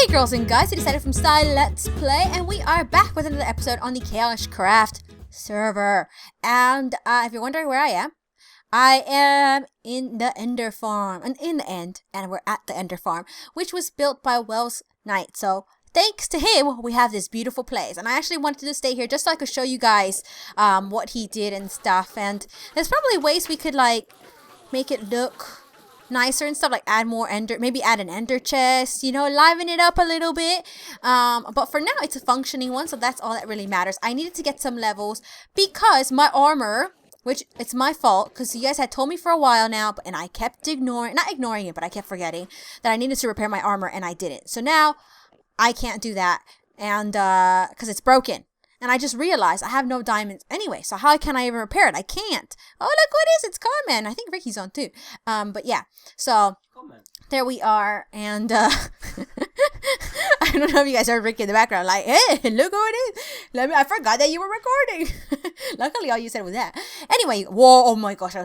Hey girls and guys, it is Zaira from ZaiLetsPlay, and we are back with another episode on the KaoshKraft server. And if you're wondering where I am in the Enderfarm, and in the end, and we're at the Enderfarm, which was built by Wels Knight. So thanks to him, we have this beautiful place. And I actually wanted to stay here just so I could show you guys what he did and stuff. And there's probably ways we could like make it look nicer and stuff, like add more maybe add an ender chest, you know, liven it up a little bit. But for now it's a functioning one, so that's all that really matters. I needed to get some levels because my armor, which it's my fault because you guys had told me for a while now, and I kept not ignoring it, but I kept forgetting that I needed to repair my armor and I didn't. So now I can't do that, and because it's broken. And I just realized I have no diamonds anyway, so how can I even repair it? I can't. Oh, look who it is. It's Carmen. I think Ricky's on too. But yeah, so there we are. And I don't know if you guys heard Ricky in the background, like, hey, look who it is. I forgot that you were recording. Luckily, all you said was that. Anyway, whoa, oh my gosh, I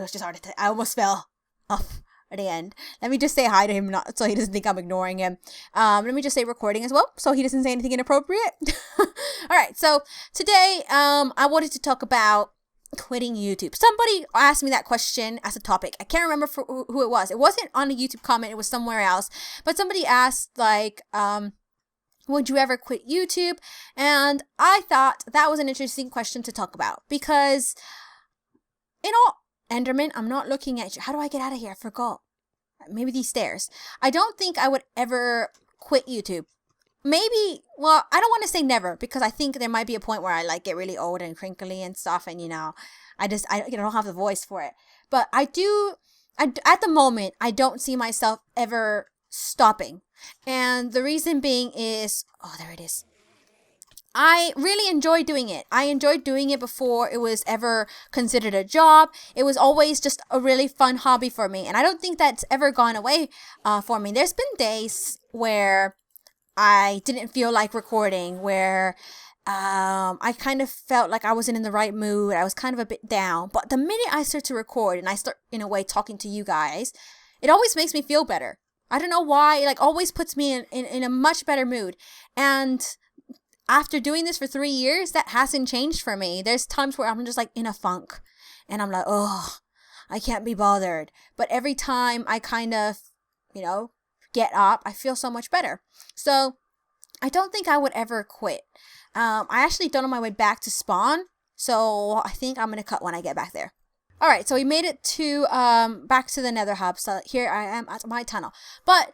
almost fell off at the end. Let me just say hi to him, not so he doesn't think I'm ignoring him. Let me just say recording as well, so he doesn't say anything inappropriate. All right, so today I wanted to talk about quitting YouTube. Somebody asked me that question as a topic. I can't remember who it was. It wasn't on a YouTube comment, it was somewhere else. But somebody asked, like, would you ever quit YouTube? And I thought that was an interesting question to talk about, because in all Enderman, I'm not looking at you. How do I get out of here? I forgot. Maybe these stairs. I don't think I would ever quit YouTube. Maybe, well, I don't want to say never, because I think there might be a point where I like get really old and crinkly and stuff, and you know, I don't have the voice for it. But at the moment, I don't see myself ever stopping. And the reason being is, oh, there it is. I really enjoy doing it. I enjoyed doing it before it was ever considered a job. It was always just a really fun hobby for me. And I don't think that's ever gone away for me. There's been days where I didn't feel like recording, where I kind of felt like I wasn't in the right mood. I was kind of a bit down. But the minute I start to record and I start, in a way, talking to you guys, it always makes me feel better. I don't know why. It like always puts me in a much better mood. And after doing this for 3 years, that hasn't changed for me. There's times where I'm just like in a funk and I'm like, oh, I can't be bothered. But every time I kind of, you know, get up, I feel so much better. So I don't think I would ever quit. I actually done on my way back to spawn. So I think I'm going to cut when I get back there. All right. So we made it to back to the Nether hub. So here I am at my tunnel. But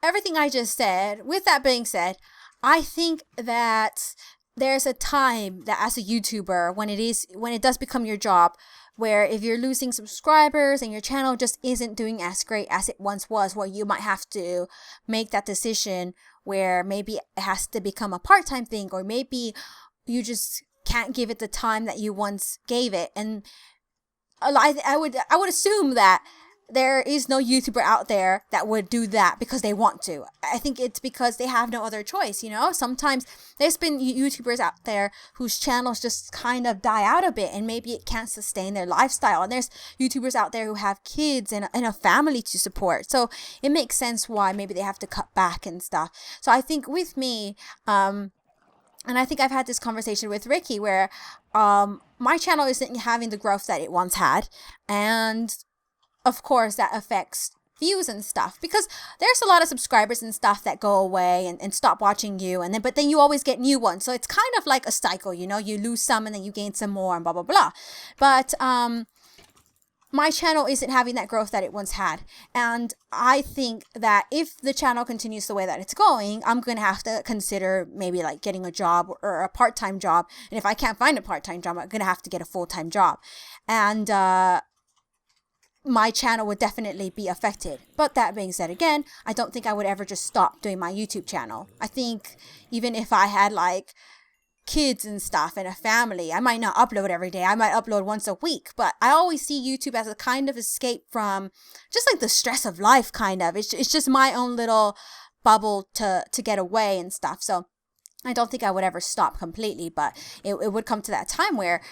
everything I just said, with that being said, I think that there's a time that as a YouTuber, when it does become your job, where if you're losing subscribers and your channel just isn't doing as great as it once was, where you might have to make that decision where maybe it has to become a part-time thing, or maybe you just can't give it the time that you once gave it. And I would assume that there is no YouTuber out there that would do that because they want to. I think it's because they have no other choice, you know? Sometimes there's been YouTubers out there whose channels just kind of die out a bit and maybe it can't sustain their lifestyle. And there's YouTubers out there who have kids and a family to support. So it makes sense why maybe they have to cut back and stuff. So I think with me, and I think I've had this conversation with Ricky where my channel isn't having the growth that it once had. And of course, that affects views and stuff, because there's a lot of subscribers and stuff that go away and stop watching you, and but then you always get new ones. So it's kind of like a cycle, you know, you lose some and then you gain some more and blah, blah, blah. But my channel isn't having that growth that it once had. And I think that if the channel continues the way that it's going, I'm going to have to consider maybe like getting a job or a part-time job. And if I can't find a part-time job, I'm going to have to get a full-time job. And my channel would definitely be affected. But that being said, again, I don't think I would ever just stop doing my YouTube channel. I think even if I had like kids and stuff and a family, I might not upload every day. I might upload once a week. But I always see YouTube as a kind of escape from just like the stress of life, kind of. It's just my own little bubble to get away and stuff. So I don't think I would ever stop completely, but it would come to that time where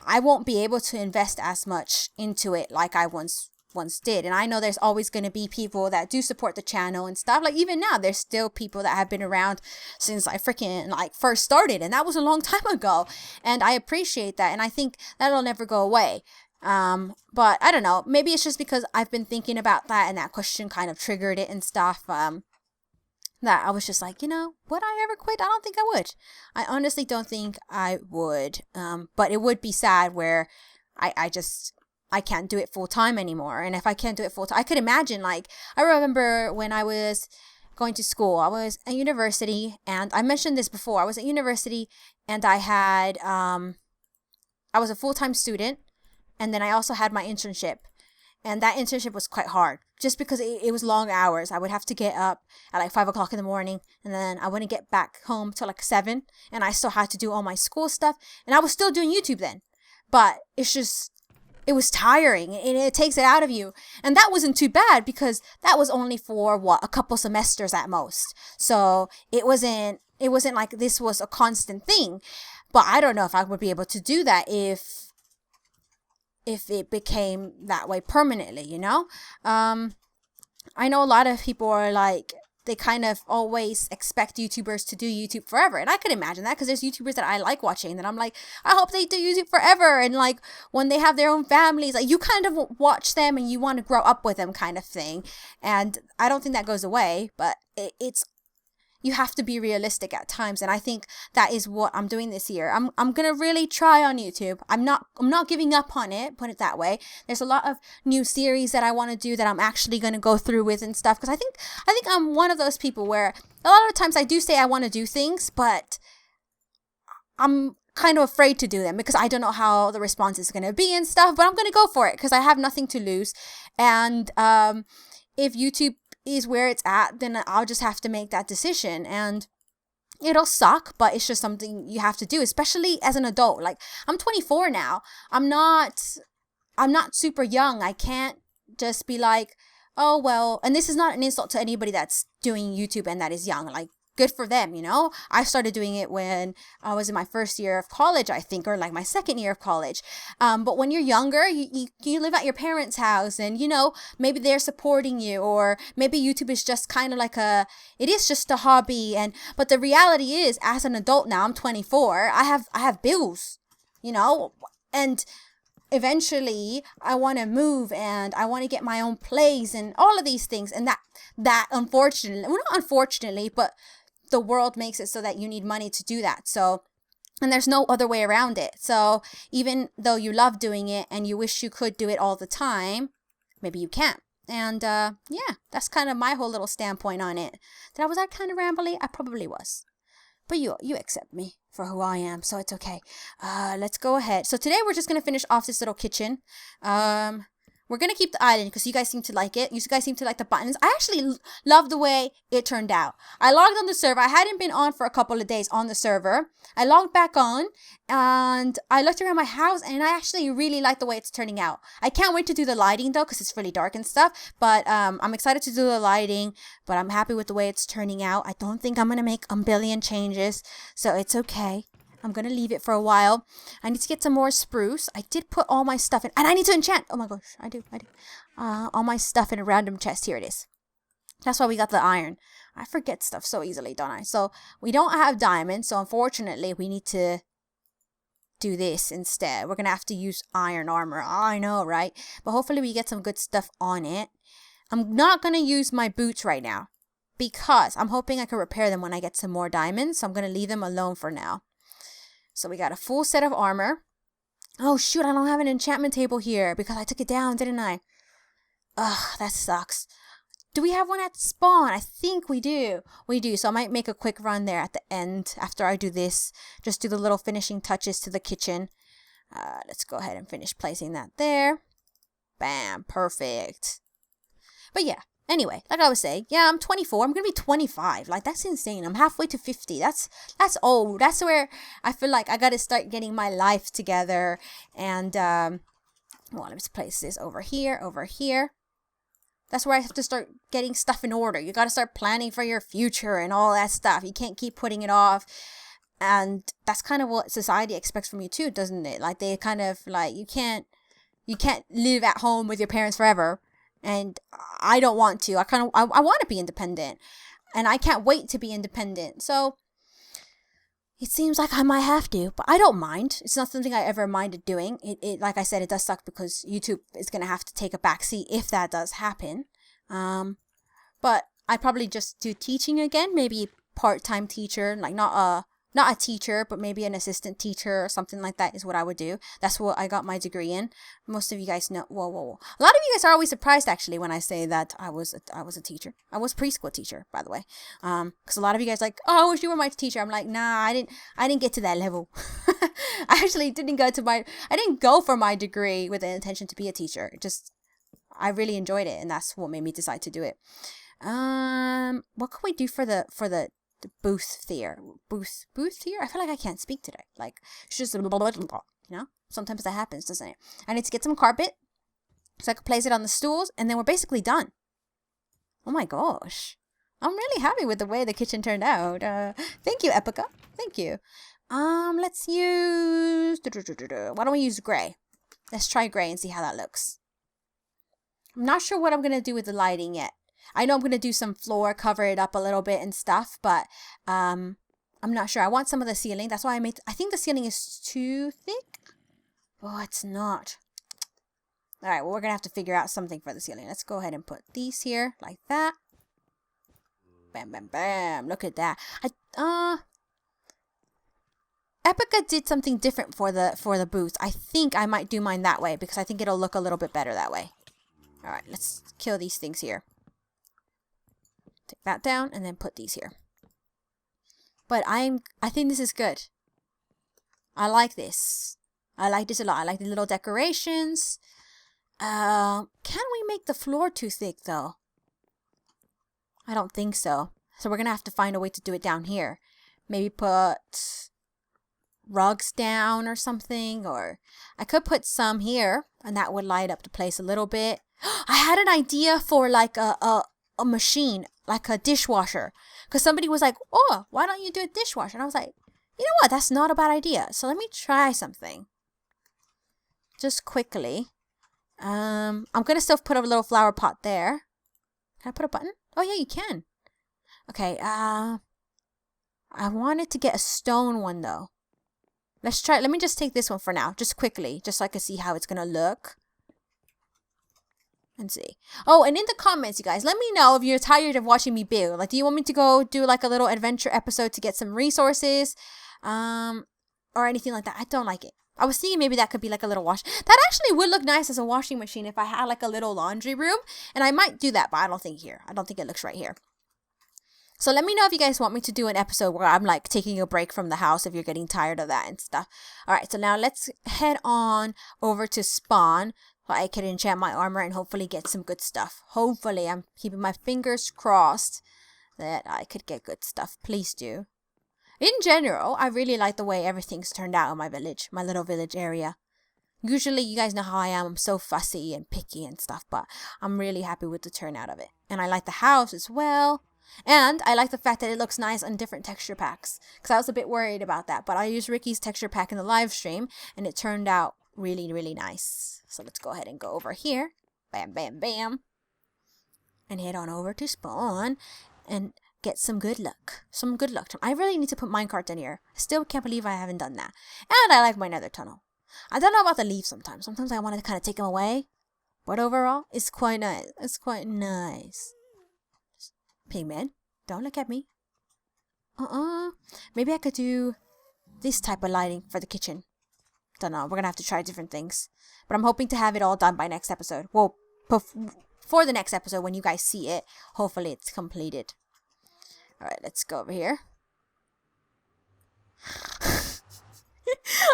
I won't be able to invest as much into it like I once once did. And I know there's always going to be people that do support the channel and stuff. Like even now, there's still people that have been around since I freaking like first started. And that was a long time ago. And I appreciate that. And I think that'll never go away. But I don't know, maybe it's just because I've been thinking about that and that question kind of triggered it and stuff. That I was just like, would I ever quit? I don't think I would. I honestly don't think I would. But it would be sad where I can't do it full time anymore. And if I can't do it full time, I could imagine, like, I remember when I was going to school, I was at university, and I mentioned this before. I was at university and I had, I was a full-time student, and then I also had my internship. And that internship was quite hard just because it was long hours. I would have to get up at like 5 o'clock in the morning, and then I wouldn't get back home till like 7. And I still had to do all my school stuff, and I was still doing YouTube then. But it was tiring, and it takes it out of you. And that wasn't too bad because that was only for a couple semesters at most. So it wasn't like this was a constant thing. But I don't know if I would be able to do that if it became that way permanently, I know a lot of people are like, they kind of always expect YouTubers to do YouTube forever. And I could imagine that because there's YouTubers that I like watching that I'm like, I hope they do YouTube forever. And like when they have their own families, like you kind of watch them and you want to grow up with them kind of thing. And I don't think that goes away, but you have to be realistic at times, and I think that is what I'm doing this year. I'm gonna really try on YouTube. I'm not giving up on it, put it that way. There's a lot of new series that I want to do that I'm actually gonna go through with and stuff, because I think I'm one of those people where a lot of times I do say I want to do things, but I'm kind of afraid to do them because I don't know how the response is gonna be and stuff. But I'm gonna go for it because I have nothing to lose, and if YouTube is where it's at, then I'll just have to make that decision, and it'll suck, but it's just something you have to do, especially as an adult. Like, I'm 24 now. I'm not super young. I can't just be like, oh well, and this is not an insult to anybody that's doing YouTube and that is young. Like, good for them, I started doing it when I was in my first year of college, I think, or like my second year of college. But when you're younger, you live at your parents' house, and maybe they're supporting you, or maybe YouTube is just kind of like it is just a hobby. But the reality is, as an adult now, I'm 24. I have bills, and eventually I want to move, and I want to get my own place and all of these things. And that unfortunately, well, not unfortunately, but the world makes it so that you need money to do that. So, and there's no other way around it. So even though you love doing it and you wish you could do it all the time, maybe you can't. And yeah, that's kind of my whole little standpoint on it. Was I kind of rambly? I probably was. But you accept me for who I am, so it's okay. Let's go ahead. So today we're just going to finish off this little kitchen. We're going to keep the island because you guys seem to like it. You guys seem to like the buttons. I actually love the way it turned out. I logged on the server. I hadn't been on for a couple of days on the server. I logged back on and I looked around my house, and I actually really like the way it's turning out. I can't wait to do the lighting though because it's really dark and stuff. But I'm excited to do the lighting, but I'm happy with the way it's turning out. I don't think I'm going to make a billion changes, so it's okay. I'm going to leave it for a while. I need to get some more spruce. I did put all my stuff in. And I need to enchant. Oh my gosh. I do. All my stuff in a random chest. Here it is. That's why we got the iron. I forget stuff so easily, don't I? So we don't have diamonds. So unfortunately, we need to do this instead. We're going to have to use iron armor. I know, right? But hopefully we get some good stuff on it. I'm not going to use my boots right now because I'm hoping I can repair them when I get some more diamonds. So I'm going to leave them alone for now. So we got a full set of armor. Oh shoot, I don't have an enchantment table here because I took it down, didn't I? Ugh, that sucks. Do we have one at spawn? I think we do. We do, so I might make a quick run there at the end after I do this. Just do the little finishing touches to the kitchen. Let's go ahead and finish placing that there. Bam, perfect. But yeah. Anyway, like I was saying, yeah, I'm 24. I'm going to be 25. Like, that's insane. I'm halfway to 50. That's old. That's where I feel like I got to start getting my life together. And, well, let me just place this over here, over here. That's where I have to start getting stuff in order. You got to start planning for your future and all that stuff. You can't keep putting it off. And that's kind of what society expects from you too, doesn't it? Like, they kind of, like, you can't live at home with your parents forever. And I don't want to. I want to be independent. And I can't wait to be independent. So it seems like I might have to, but I don't mind. It's not something I ever minded doing. It like I said, it does suck because YouTube is going to have to take a backseat if that does happen. But I'd probably just do teaching again, maybe part-time teacher, like not a teacher, but maybe an assistant teacher or something like that is what I would do. That's what I got my degree in. Most of you guys know. Whoa. A lot of you guys are always surprised actually when I say that I was a teacher. I was a preschool teacher, by the way. Because a lot of you guys are like, oh, I wish you were my teacher. I'm like, nah, I didn't get to that level. I actually didn't go for my degree with the intention to be a teacher. I really enjoyed it, and that's what made me decide to do it. What can we do for the booth here? Booth here? I feel like I can't speak today. Like, it's just, sometimes that happens, doesn't it? I need to get some carpet so I can place it on the stools, and then we're basically done. Oh my gosh. I'm really happy with the way the kitchen turned out. Thank you, Epica. Thank you. Let's use, why don't we use gray? Let's try gray and see how that looks. I'm not sure what I'm going to do with the lighting yet. I know I'm going to do some floor, cover it up a little bit and stuff, but I'm not sure. I want some of the ceiling. That's why I think the ceiling is too thick. Oh, it's not. All right, well, we're going to have to figure out something for the ceiling. Let's go ahead and put these here like that. Bam, bam, bam. Look at that. Epica did something different for the booth. I think I might do mine that way because I think it'll look a little bit better that way. All right, let's kill these things here. Take that down and then put these here. But I think this is good. I like this. I like this a lot. I like the little decorations. Can we make the floor too thick though? I don't think so. So we're going to have to find a way to do it down here. Maybe put rugs down or something. Or I could put some here and that would light up the place a little bit. I had an idea for like a machine, like a dishwasher, because somebody was like, oh, why don't you do a dishwasher? And I was like, you know what, that's not a bad idea, so let me try something just quickly. I'm gonna still put a little flower pot there. Can I put a button? Oh yeah, you can. Okay, I wanted to get a stone one though. Let's try. Let me just take this one for now, just quickly, just so I can see how it's gonna look. And see. Oh, and in the comments, you guys, let me know if you're tired of watching me build. Like, do you want me to go do like a little adventure episode to get some resources? Or anything like that. I don't like it. I was thinking maybe that could be like a little wash. That actually would look nice as a washing machine if I had like a little laundry room. And I might do that, but I don't think here. I don't think it looks right here. So let me know if you guys want me to do an episode where I'm like taking a break from the house if you're getting tired of that and stuff. Alright, so now let's head on over to spawn. So I can enchant my armor and hopefully get some good stuff. Hopefully, I'm keeping my fingers crossed that I could get good stuff. Please do. In general, I really like the way everything's turned out in my village, my little village area. Usually, you guys know how I am. I'm so fussy and picky and stuff, but I'm really happy with the turnout of it. And I like the house as well. And I like the fact that it looks nice on different texture packs. Because I was a bit worried about that. But I used Ricky's texture pack in the live stream, and it turned out really, really nice. So let's go ahead and go over here. Bam, bam, bam. And head on over to spawn and get some good luck. Some good luck. I really need to put minecart in here. I still can't believe I haven't done that. And I like my nether tunnel. I don't know about the leaves sometimes. Sometimes I want to kind of take them away. But overall, it's quite nice. It's quite nice. Pigman, don't look at me. Maybe I could do this type of lighting for the kitchen. Don't know. We're going to have to try different things. But I'm hoping to have it all done by next episode. Well, for the next episode when you guys see it, hopefully it's completed. Alright, let's go over here.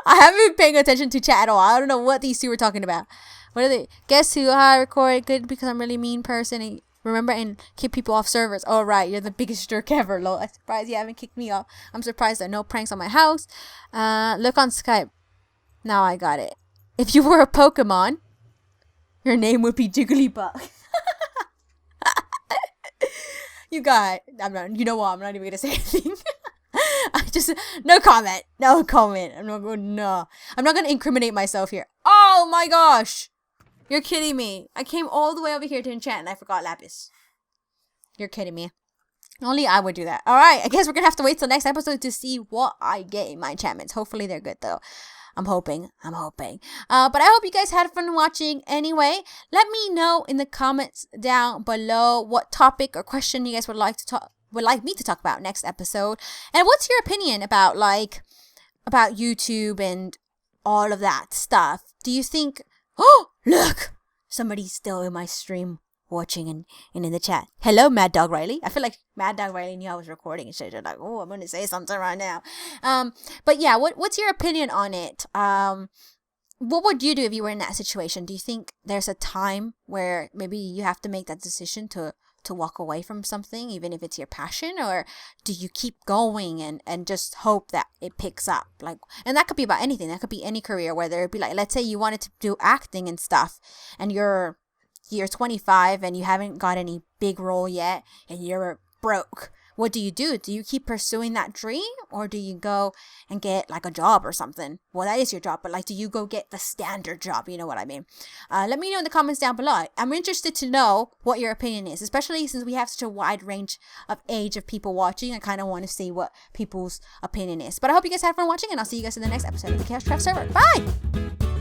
I haven't been paying attention to chat at all. I don't know what these two were talking about. What are they? Guess who? I record good because I'm a really mean person. And remember and kick people off servers. Oh, right. You're the biggest jerk ever. Lol. I'm surprised you haven't kicked me off. I'm surprised there are no pranks on my house. Look on Skype. Now I got it. If you were a Pokemon, your name would be Jigglypuff. You got. You know what? I'm not even gonna say anything. No comment. No comment. I'm not gonna incriminate myself here. Oh my gosh! You're kidding me. I came all the way over here to enchant and I forgot lapis. You're kidding me. Only I would do that. Alright, I guess we're gonna have to wait till next episode to see what I get in my enchantments. Hopefully they're good though. I'm hoping. But I hope you guys had fun watching anyway. Let me know in the comments down below what topic or question you guys would like me to talk about next episode. And what's your opinion about about YouTube and all of that stuff? Do you think, oh, look, somebody's still in my stream watching and in the chat. Hello, Mad Dog Riley. I feel like Mad Dog Riley knew I was recording and shit. They're like, oh, I'm going to say something right now. But yeah, what's your opinion on it? What would you do if you were in that situation? Do you think there's a time where maybe you have to make that decision to walk away from something, even if it's your passion? Or do you keep going and just hope that it picks up? And that could be about anything. That could be any career, whether it be let's say you wanted to do acting and stuff, and you're 25 and you haven't got any big role yet and you're broke. What do? Do you keep pursuing that dream, or do you go and get a job or something? Well, that is your job, but do you go get the standard job? You know what I mean? Let me know in the comments down below. I'm interested to know what your opinion is, especially since we have such a wide range of age of people watching. I kind of want to see what people's opinion is. But I hope you guys had fun watching, and I'll see you guys in the next episode of the KaoshKraft server. Bye!